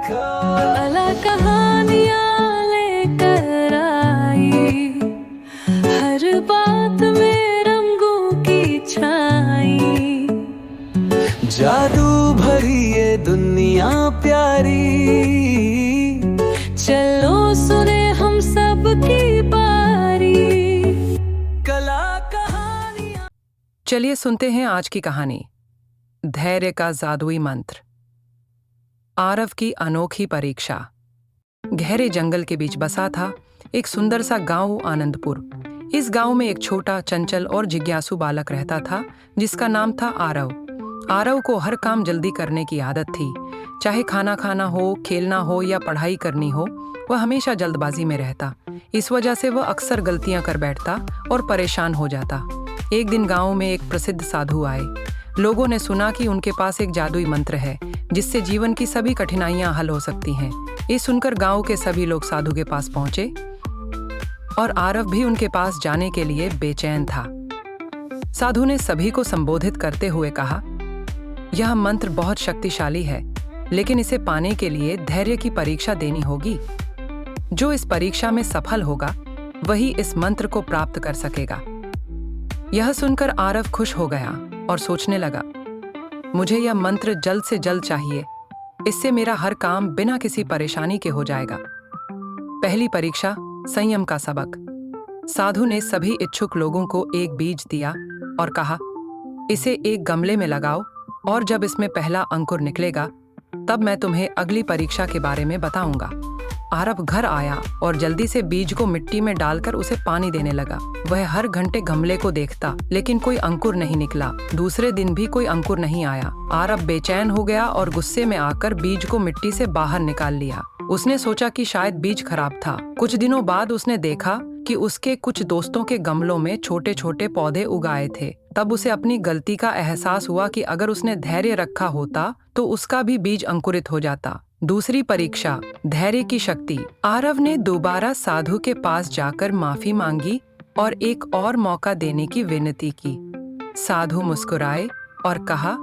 भला कहानियाँ लेकर आई, हर बात में रंगों की छाई। जादू भरी ये दुनिया प्यारी, चलो सुने हम सब की बारी। कला कहानियाँ। चलिए सुनते हैं आज की कहानी, धैर्य का जादुई मंत्र। आरव की अनोखी परीक्षा। गहरे जंगल के बीच बसा था एक सुंदर सा गांव आनंदपुर। इस गांव में एक छोटा, चंचल और जिज्ञासु बालक रहता था जिसका नाम था आरव। आरव को हर काम जल्दी करने की आदत थी। चाहे खाना खाना हो, खेलना हो या पढ़ाई करनी हो, वह हमेशा जल्दबाजी में रहता। इस वजह से वह अक्सर गलतियां कर बैठता और परेशान हो जाता। एक दिन गांव में एक प्रसिद्ध साधु आए। लोगों ने सुना कि उनके पास एक जादुई मंत्र है जिससे जीवन की सभी कठिनाइयां हल हो सकती हैं। ये सुनकर गांव के सभी लोग साधु के पास पहुंचे और आरव भी उनके पास जाने के लिए बेचैन था। साधु ने सभी को संबोधित करते हुए कहा, यह मंत्र बहुत शक्तिशाली है, लेकिन इसे पाने के लिए धैर्य की परीक्षा देनी होगी। जो इस परीक्षा में सफल होगा वही इस मंत्र को प्राप्त कर सकेगा। यह सुनकर आरव खुश हो गया और सोचने लगा, मुझे यह मंत्र जल्द से जल्द चाहिए। इससे मेरा हर काम बिना किसी परेशानी के हो जाएगा। पहली परीक्षा, संयम का सबक। साधु ने सभी इच्छुक लोगों को एक बीज दिया और कहा, इसे एक गमले में लगाओ और जब इसमें पहला अंकुर निकलेगा तब मैं तुम्हें अगली परीक्षा के बारे में बताऊंगा। आरव घर आया और जल्दी से बीज को मिट्टी में डालकर उसे पानी देने लगा। वह हर घंटे गमले को देखता, लेकिन कोई अंकुर नहीं निकला। दूसरे दिन भी कोई अंकुर नहीं आया। आरव बेचैन हो गया और गुस्से में आकर बीज को मिट्टी से बाहर निकाल लिया। उसने सोचा कि शायद बीज खराब था। कुछ दिनों बाद उसने देखा कि उसके कुछ दोस्तों के गमलों में छोटे छोटे पौधे उगाए थे। तब उसे अपनी गलती का एहसास हुआ कि अगर उसने धैर्य रखा होता तो उसका भी बीज अंकुरित हो जाता। दूसरी परीक्षा, धैर्य की शक्ति। आरव ने दोबारा साधु के पास जाकर माफी मांगी और एक और मौका देने की विनती की। साधु मुस्कुराए और कहा,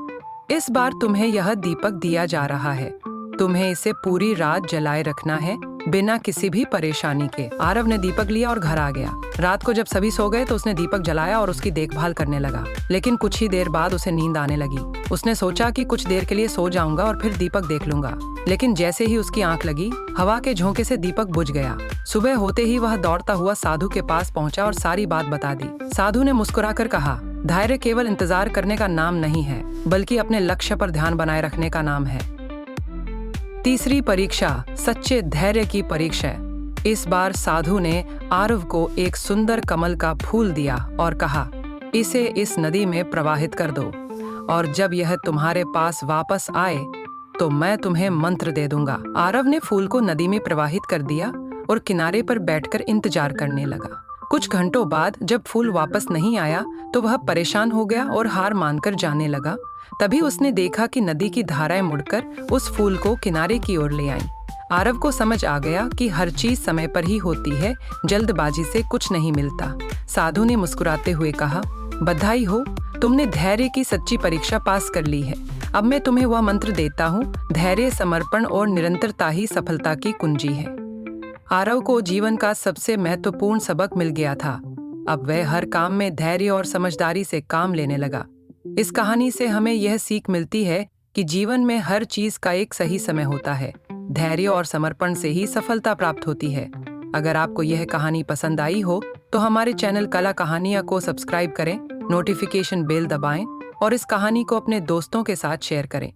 इस बार तुम्हें यह दीपक दिया जा रहा है। तुम्हें इसे पूरी रात जलाए रखना है, बिना किसी भी परेशानी के। आरव ने दीपक लिया और घर आ गया। रात को जब सभी सो गए तो उसने दीपक जलाया और उसकी देखभाल करने लगा। लेकिन कुछ ही देर बाद उसे नींद आने लगी। उसने सोचा कि कुछ देर के लिए सो जाऊंगा और फिर दीपक देख लूंगा। लेकिन जैसे ही उसकी आंख लगी, हवा के झोंके से दीपक बुझ गया। सुबह होते ही वह दौड़ता हुआ साधु के पास पहुंचा और सारी बात बता दी। साधु ने मुस्कुराकर कहा, धैर्य केवल इंतजार करने का नाम नहीं है, बल्कि अपने लक्ष्य पर ध्यान बनाए रखने का नाम है। तीसरी परीक्षा, सच्चे धैर्य की परीक्षा। इस बार साधु ने आरव को एक सुंदर कमल का फूल दिया और कहा, इसे इस नदी में प्रवाहित कर दो और जब यह तुम्हारे पास वापस आए तो मैं तुम्हें मंत्र दे दूंगा। आरव ने फूल को नदी में प्रवाहित कर दिया और किनारे पर बैठकर इंतजार करने लगा। कुछ घंटों बाद जब फूल वापस नहीं आया तो वह परेशान हो गया और हार मानकर जाने लगा। तभी उसने देखा कि नदी की धाराएं मुड़कर उस फूल को किनारे की ओर ले आईं। आरव को समझ आ गया कि हर चीज समय पर ही होती है, जल्दबाजी से कुछ नहीं मिलता। साधु ने मुस्कुराते हुए कहा, बधाई हो, तुमने धैर्य की सच्ची परीक्षा पास कर ली है। अब मैं तुम्हें वह मंत्र देता हूँ, धैर्य, समर्पण और निरंतरता ही सफलता की कुंजी है। आरव को जीवन का सबसे महत्वपूर्ण सबक मिल गया था। अब वह हर काम में धैर्य और समझदारी से काम लेने लगा। इस कहानी से हमें यह सीख मिलती है कि जीवन में हर चीज का एक सही समय होता है। धैर्य और समर्पण से ही सफलता प्राप्त होती है। अगर आपको यह कहानी पसंद आई हो तो हमारे चैनल कला कहानियाँ को सब्सक्राइब करें, नोटिफिकेशन बेल दबाएं और इस कहानी को अपने दोस्तों के साथ शेयर करें।